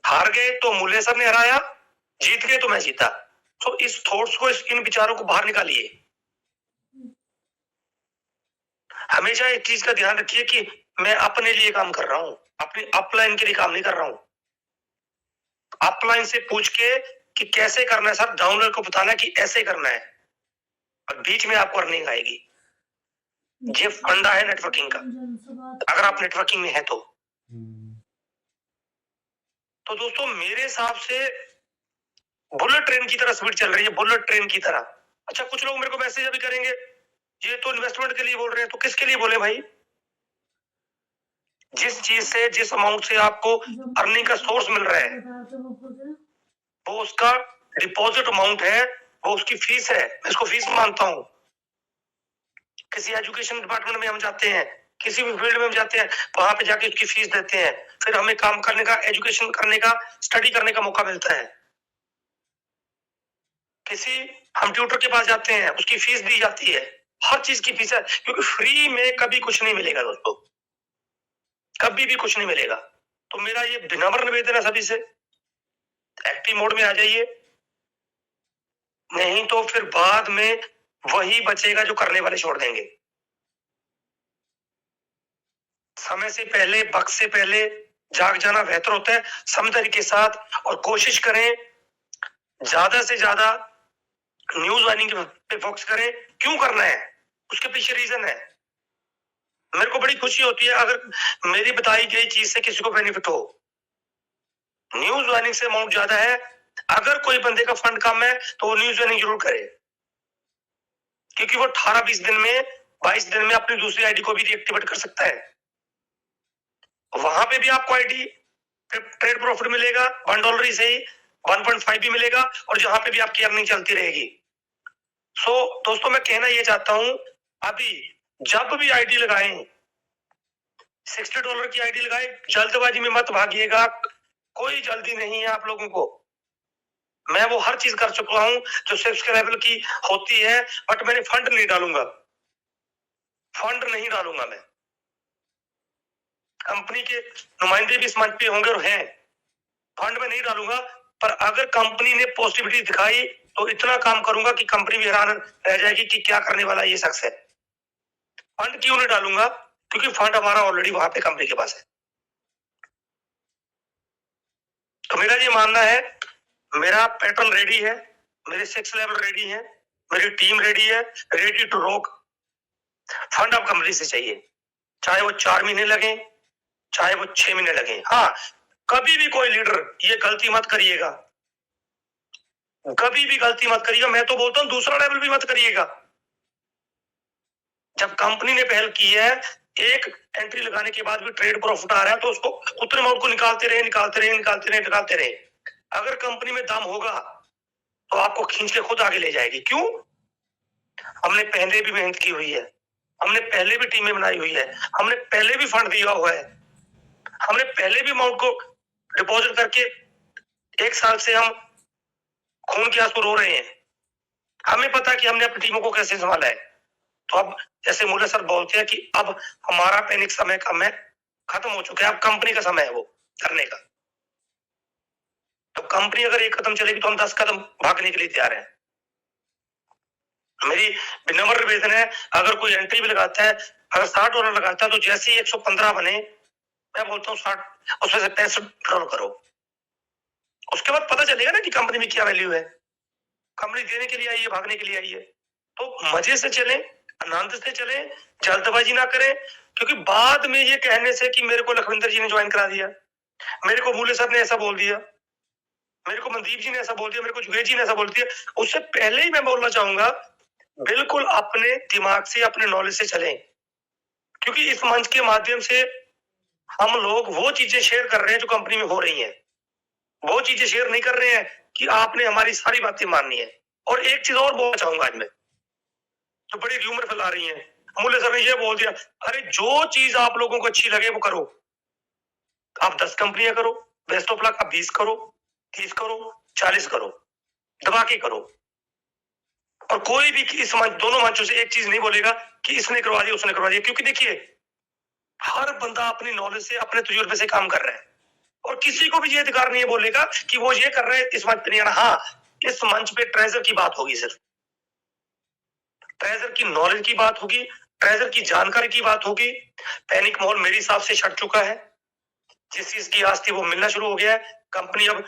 हार गए तो अमूल्य सर ने हराया, जीत गए तो मैं जीता। तो इस थॉट्स को, इन विचारों को बाहर निकालिए। हमेशा एक चीज का ध्यान रखिए कि मैं अपने लिए काम कर रहा हूं, अपनी अपलाइन के लिए काम नहीं कर रहा हूं। अपलाइन से पूछ के कि कैसे करना है सर, डाउनलाइन को बताना कि ऐसे करना है, और बीच में आपको अर्निंग आएगी। ये फंडा है नेटवर्किंग का, अगर आप नेटवर्किंग में है तो। तो दोस्तों मेरे हिसाब से बुलेट ट्रेन की तरह स्पीड चल रही है, बुलेट ट्रेन की तरह। अच्छा, कुछ लोग मेरे को मैसेज अभी करेंगे, ये तो इन्वेस्टमेंट के लिए बोल रहे हैं, तो किसके लिए बोले भाई? जिस चीज से, जिस अमाउंट से आपको अर्निंग का सोर्स मिल रहा है, वो उसका डिपॉजिट अमाउंट है, वो उसकी फीस है। मैं इसको फीस मानता हूं। किसी एजुकेशन डिपार्टमेंट में हम जाते हैं, किसी भी फील्ड में हम जाते हैं, वहां पे जाके उसकी फीस देते हैं, फिर हमें काम करने का, एजुकेशन करने का, स्टडी करने का मौका मिलता है। किसी हम ट्यूटर के पास जाते हैं, उसकी फीस दी जाती है, हर चीज की फीस है, क्योंकि फ्री में कभी कुछ नहीं मिलेगा दोस्तों, कभी भी कुछ नहीं मिलेगा। तो मेरा ये विनम्र निवेदन है सभी से, एक्टिव मोड में आ जाइए, नहीं तो फिर बाद में वही बचेगा जो करने वाले छोड़ देंगे। समय से पहले, वक्त से पहले जाग जाना बेहतर होता है, समझदारी के साथ। और कोशिश करें ज्यादा से ज्यादा न्यूज वार्निंग पे फोकस करें। क्यों करना है, उसके पीछे रीजन है। मेरे को बड़ी खुशी होती है अगर मेरी बताई गई चीज से किसी को बेनिफिट हो। न्यूज वार्निंग से अमाउंट ज्यादा है, अगर कोई बंदे का फंड कम है तो वो न्यूज वार्निंग जरूर करे, क्योंकि वो 18-20 दिन में, 22 दिन में अपनी दूसरी आईडी को भी डीएक्टिवेट कर सकता है। वहां पे भी आपको आईडी ट्रेड प्रॉफिट मिलेगा, $1 ही सही, 1.5 भी मिलेगा, और जहां पे भी आपकी अर्निंग चलती रहेगी। सो दोस्तों मैं कहना ये चाहता हूं, अभी जब भी आईडी लगाएं, $60 की आईडी लगाएं, जल्दबाजी में मत भागिएगा, कोई जल्दी नहीं है आप लोगों को। मैं वो हर चीज कर चुका हूं जो सब्सक्राइबर की होती है, बट मैंने फंड नहीं डालूंगा, फंड नहीं डालूंगा मैं। कंपनी के नुमाइंदे भी इस मंच पे होंगे और हैं, फंड में नहीं डालूंगा। पर अगर कंपनी ने पॉजिटिविटी दिखाई तो इतना काम करूंगा कि कंपनी भी हैरान रह जाएगी कि क्या करने वाला ये शख्स है। फंड क्यों नहीं डालूंगा? क्योंकि फंड हमारा ऑलरेडी वहां पे कंपनी के पास है। तो मेरा ये मानना है, मेरा पैटर्न रेडी है, मेरे 6 लेवल रेडी है, मेरी टीम रेडी है, रेडी टू रॉक। फंड अब कंपनी से चाहिए, चाहे वो 4 महीने लगे, चाहे वो 6 महीने लगे। हाँ, कभी भी कोई लीडर ये गलती मत करिएगा, कभी भी गलती मत करिएगा। मैं तो बोलता हूं दूसरा लेवल भी मत करिएगा। जब कंपनी ने पहल की है, एक एंट्री लगाने के बाद भी ट्रेड प्रॉफिट आ रहा है, तो उसको उतने अमाउंट को निकालते रहे। अगर कंपनी में दम होगा तो आपको खींच के खुद आगे ले जाएगी। क्यों? हमने पहले भी मेहनत की हुई है, हमने पहले भी टीमें बनाई हुई है, हमने पहले भी फंड दिया हुआ है, हमने पहले भी अमाउंट को डिपॉजिट करके 1 साल से हम खून के आंसू रो रहे हैं। हमें पता है कि हमने अपनी टीमों को कैसे संभाला है। तो अब जैसे मूल्य सर बोलते हैं कि अब हमारा पैनिक समय कम है, खत्म हो चुका है, अब कंपनी का समय है वो करने का। तो कंपनी अगर 1 कदम चलेगी तो हम 10 कदम भागने के लिए तैयार हैं। मेरी विनम्र निवेदन है, अगर कोई एंट्री भी लगाता है, अगर $60 लगाता है, तो जैसे ही 115 बने, मैं बोलता हूँ 60, उसमें से $65 करो। उसके बाद पता चलेगा ना कि कंपनी में क्या वैल्यू है। कंपनी देने के लिए आई है, भागने के लिए आई है। तो मजे से चलें, आनंद से चलें, जल्दबाजी ना करें, क्योंकि बाद में ये कहने से कि मेरे को लखविंदर जी ने ज्वाइन करा दिया, मेरे को मूल्य सर ने ऐसा बोल दिया, मेरे को मनदीप जी ने ऐसा बोल दिया, मेरे को जुगेश जी ने ऐसा बोल दिया, उससे पहले ही मैं बोलना चाहूंगा, बिल्कुल अपने दिमाग से, अपने नॉलेज से चलें। क्योंकि इस मंच के माध्यम से हम लोग वो चीजें शेयर कर रहे हैं जो कंपनी में हो रही हैं, वो चीजें शेयर नहीं कर रहे हैं कि आपने हमारी सारी बातें माननी है। और एक चीज और बोलना चाहूंगा आज मैं, तो बड़ी र्यूमर फैला रही है, अमूल्य सर ने ये बोल दिया। अरे जो चीज आप लोगों को अच्छी लगे वो करो। आप 10 कंपनियां करो, बेस्ट ऑफ लक, आप 20 करो, 30 करो, 40 करो, दबा के करो। और कोई भी इस मंच, दोनों मंचों से एक चीज नहीं बोलेगा कि इसने करवा दिया उसने करवा दिया, क्योंकि देखिए हर बंदा अपनी नॉलेज से, अपने तजुर्बे से काम कर रहा है, और किसी को भी ये अधिकार नहीं है बोलेगा कि वो ये कर रहे हैं इस मंच पे नहीं आना। हाँ, इस मंच पे ट्रेजर की बात होगी, सिर्फ ट्रेजर की नॉलेज की बात होगी, ट्रेजर की जानकारी की बात होगी। पैनिक मॉल मेरे हिसाब से छट चुका है, जिस चीज की आस थी वो मिलना शुरू हो गया है। कंपनी अब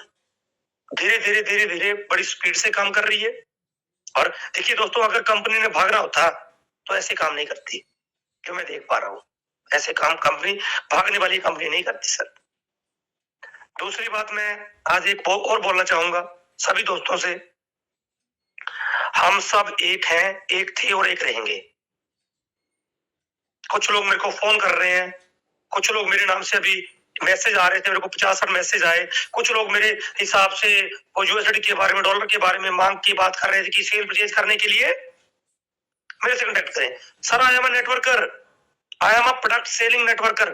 धीरे धीरे धीरे धीरे बड़ी स्पीड से काम कर रही है। और देखिए दोस्तों, अगर कंपनी ने भागना होता तो ऐसे काम नहीं करती, जो मैं देख पा रहा हूं। ऐसे काम कंपनी, भागने वाली कंपनी नहीं करती सर। दूसरी बात, मैं आज एक और बोलना चाहूंगा सभी दोस्तों से, हम सब एक हैं, एक थे और एक रहेंगे। कुछ लोग मेरे को फोन कर रहे हैं, कुछ लोग मेरे नाम से, अभी मैसेज आ रहे थे मेरे को, 50 मैसेज आए। कुछ लोग मेरे हिसाब से वो यूएसडी के बारे में, डॉलर के बारे में मांग की बात कर रहे थे कि सेल परचेज करने के लिए मेरे से कॉन्टेक्ट करें। Sir, I am a networker, I am a product selling networker.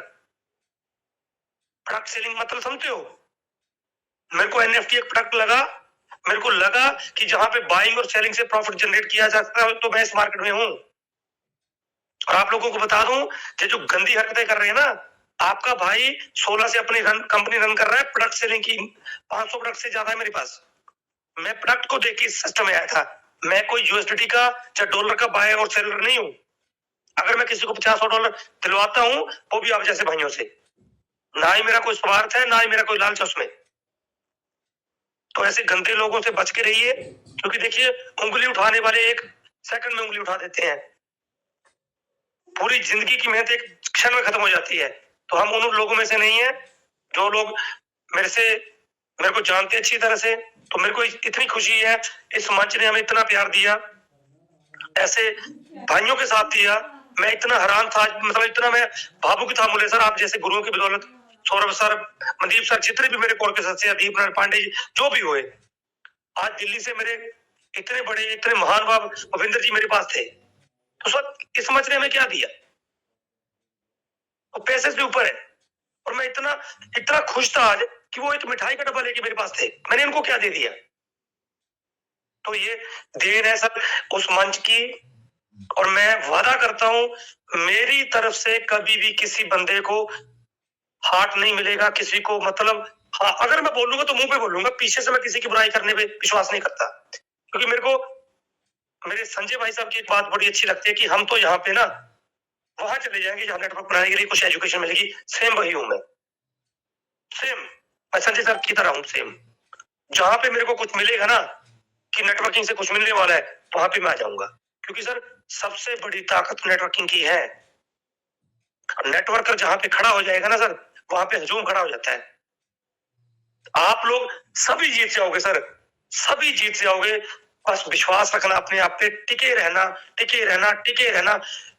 Product selling मतलब समझते हो? मेरे को एनएफटी एक प्रोडक्ट लगा, मेरे को लगा कि जहां पे बाइंग और सेलिंग से प्रॉफिट जनरेट किया जा सकता है, तो मैं इस मार्केट में हूं। और आप लोगों को बता दूं, ये जो गंदी हरकतें कर रहे हैं ना, आपका भाई 16 से अपनी कंपनी रन कर रहा है, प्रोडक्ट सेलिंग की 500 प्रोडक्ट से ज्यादा है मेरे पास। मैं प्रोडक्ट को देख के इस सिस्टम में आया था। मैं कोई यूएसडी का या डॉलर का बायर और सेलर नहीं हूं। अगर मैं किसी को $50 दिलवाता हूं, वो भी आप जैसे भाइयों से, ना ही मेरा कोई स्वार्थ है, ना ही मेरा कोई लालच है उसमें। तो ऐसे गंदे लोगों से बच के रहिए, क्योंकि देखिए उंगली उठाने वाले एक सेकंड में उंगली उठा देते हैं। पूरी जिंदगी की मेहनत एक क्षण में खत्म हो जाती है। तो हम उन लोगों में से नहीं है। जो लोग मेरे को जानते अच्छी तरह से, तो मेरे को इतनी खुशी है, इस मंच ने हमें इतना प्यार दिया, ऐसे भाइयों के साथ दिया। मैं इतना हैरान था, मतलब इतना मैं भावुक था। मुले सर, आप जैसे गुरुओं की बदौलत, सौरभ सर, मनदीप सर, जितने भी मेरे कोर के सदस्य, दीप नारायण पांडे जी, जो भी हुए, आज दिल्ली से मेरे इतने बड़े, इतने महान बाब भविंदर जी मेरे पास थे। तो सर, इस मंच ने हमें क्या दिया? वो पैसे से ऊपर है। और मैं इतना खुश था आज कि वो एक मिठाई का डब्बा लेके मेरे पास थे। मैंने इनको क्या दे दिया? तो ये देन है सर उस मंच की। और मैं वादा करता हूं, मेरी तरफ से कभी भी किसी बंदे को हार्ट नहीं मिलेगा, किसी को, मतलब हाँ, अगर मैं बोलूंगा तो मुंह पे बोलूंगा, पीछे से मैं किसी की बुराई करने पे विश्वास नहीं करता। क्योंकि मेरे को मेरे संजय भाई साहब की एक बात बड़ी अच्छी लगती है कि हम तो यहाँ पे ना वहां चले जाएंगे जहां नेटवर्क बनाने के लिए कुछ एजुकेशन मिलेगी। सेम वही हूं मैं, सेम मैं संजय सर की तरह हूं, सेम। जहां पे मेरे को कुछ मिलेगा ना कि नेटवर्किंग से कुछ मिलने वाला है, वहां पे मैं आ जाऊंगा। क्योंकि सर, सबसे बड़ी ताकत नेटवर्किंग की है। नेटवर्कर जहां पे खड़ा हो जाएगा ना सर, वहां पे हजूम खड़ा हो जाता है। आप लोग सभी जीत जाओगे सर, सभी जीत जाओगे। बस विश्वास रखना अपने आप पे, टिके रहना, टिके रहना, टिके रहना,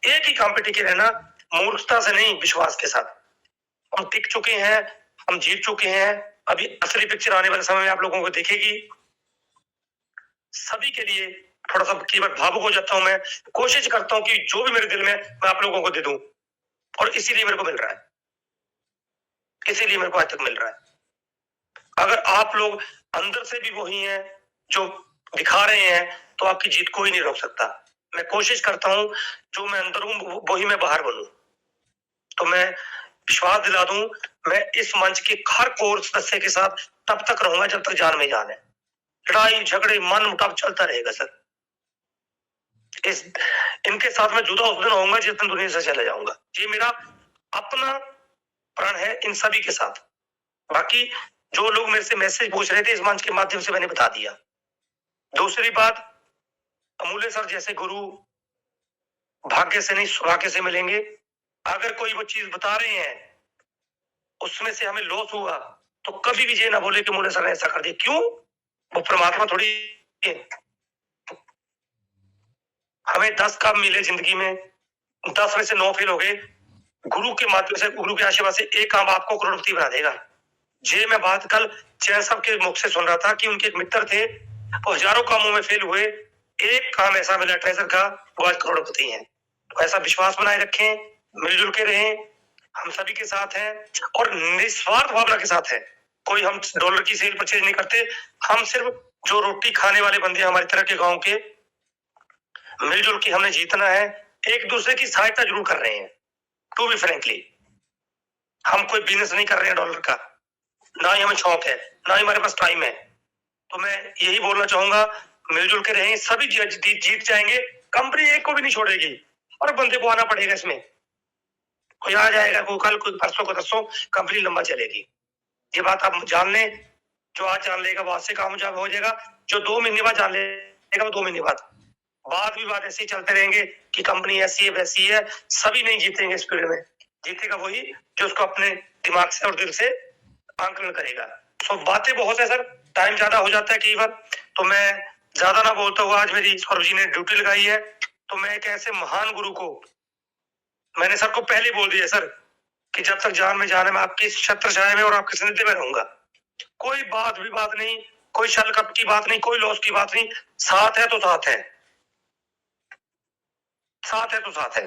एक ही काम पे टिके रहना, मूर्खता से नहीं, विश्वास के साथ। हम टिक चुके हैं, हम जीत चुके हैं। अभी असली पिक्चर आने वाले समय में आप लोगों को दिखेगी। सभी के लिए थोड़ा सा कीमत भावुक हो जाता हूं मैं, कोशिश करता हूं कि जो भी मेरे दिल में मैं आप लोगों को दे दूं, और इसीलिए मेरे को मिल रहा है, इसीलिए मेरे को आज तक मिल रहा है। अगर आप लोग अंदर से भी वही हैं जो दिखा रहे हैं, तो आपकी जीत कोई नहीं रोक सकता। मैं कोशिश करता हूं, जो मैं अंदर हूं वही मैं बाहर बनूं। तो मैं विश्वास दिला दूं, मैं इस मंच के हर कोर सदस्य के साथ तब तक रहूंगा जब तक जान में जान है। लड़ाई झगड़े मन मुटाव चलता रहेगा सर। इनके साथ मैं जुदा उस दिन होऊंगा जिस दिन दुनिया से चले जाऊंगा। ये मेरा अपना प्रण है इन सभी के साथ। बाकी जो लोग मेरे से मैसेज पूछ रहे थे, इस मंच के माध्यम से मैंने बता दिया। दूसरी बात, अमूल्य सर जैसे गुरु भाग्य से नहीं सौभाग्य से मिलेंगे। अगर कोई वो चीज बता रहे हैं उसमें से हमें लॉस हुआ, तो कभी भी ये ना बोले कि अमूल्य सर ने ऐसा कर दिया। क्यों? वो परमात्मा थोड़ी है। हमें 10 काम मिले जिंदगी में, 10 में से 9 फेल हो गए, गुरु के माध्यम से, गुरु के आशीर्वाद से एक काम आपको करोड़पति बना देगा। जे मैं बात कल जय साहब के मुख से सुन रहा था कि उनके एक मित्र थे, वो हजारों कामों में फेल हुए, एक काम ऐसा मिला ट्रेजर का, वो आज करोड़पति हैं। तो ऐसा विश्वास बनाए रखें, मिलजुल के रहें, हम सभी के साथ हैं और निस्वार्थ भावना के साथ है। कोई हम डॉलर की सेल परचेज नहीं करते, हम सिर्फ जो रोटी खाने वाले बंदे हमारी तरह के गांव के, मिलजुल के हमने जीतना है, एक दूसरे की सहायता जरूर कर रहे हैं। टू बी फ्रेंकली, हम कोई बिजनेस नहीं कर रहे हैं डॉलर का, ना ही हमें शौक है, ना ही हमारे पास टाइम है। तो मैं यही बोलना चाहूंगा, मिलजुल के रहें, सभी जीत जाएंगे, कंपनी एक को भी नहीं छोड़ेगी और बंदे को आना पड़ेगा इसमें। कोई आ जाएगा, कोई कल, कोई परसों, कोई तरसों, कंपनी लंबा चलेगी। ये बात आप जान लें, जो आज जान लेगा वो आज से काम हो जाएगा, जो 2 महीने बाद जान लेगा वो 2 महीने बाद। बात भी बात ऐसे ही चलते रहेंगे कि कंपनी ऐसी है वैसी है, सभी नहीं जीतेंगे इस फील्ड में, जीतेगा वही जो उसको अपने दिमाग से और दिल से आंकलन करेगा। सो बातें बहुत है सर, टाइम ज्यादा हो जाता है कई बार, तो मैं ज्यादा ना बोलता हुआ, आज मेरी सौरभ जी ने ड्यूटी लगाई है, तो मैं एक ऐसे महान गुरु को, मैंने सर को पहले बोल दिया सर कि जब तक जान में जान है मैं आपकी छत्र छाया में और आपके सानिध्य में रहूंगा। कोई बात भी बात नहीं, कोई छल कपट की बात नहीं, कोई लॉस की बात नहीं, साथ है तो साथ है, साथ है तो साथ है।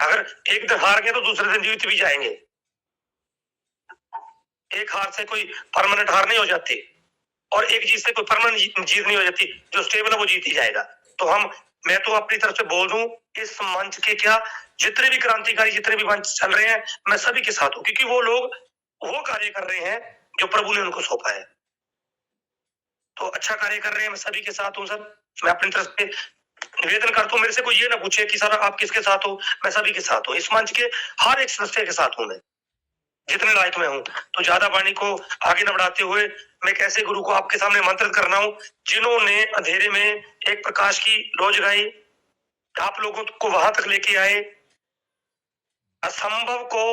अगर एक दिन हार गए तो दूसरे दिन जीत भी जाएंगे। एक हार से कोई परमानेंट हार नहीं हो जाती और एक जीत से कोई परमानेंट जीत नहीं हो जाती, जो स्टेबल है वो जीत ही जाएगा। तो मैं तो अपनी तरफ से बोल दूं, इस मंच के क्या जितने भी क्रांतिकारी, जितने भी मंच चल रहे हैं, मैं सभी के साथ हूं, क्योंकि वो लोग वो कार्य कर रहे हैं जो प्रभु ने उनको सौंपा है। तो अच्छा कार्य कर रहे हैं, मैं सभी के साथ हूं सर। मैं अपनी तरफ से निवेदन करता हूँ, मेरे से कोई ये ना पूछे कि सर आप किसके साथ हो, मैं सभी के साथ हूँ। इस मंच के हर एक सदस्य के साथ हूँ मैं, जितने लायक मैं हूँ। तो ज्यादा वाणी को आगे न बढ़ाते हुए मैं एक ऐसे गुरु को आपके सामने मंत्रित कर रहा हूँ, जिन्होंने अंधेरे में एक प्रकाश की लौ जगाई, आप लोगों को वहां तक लेके आए, असंभव को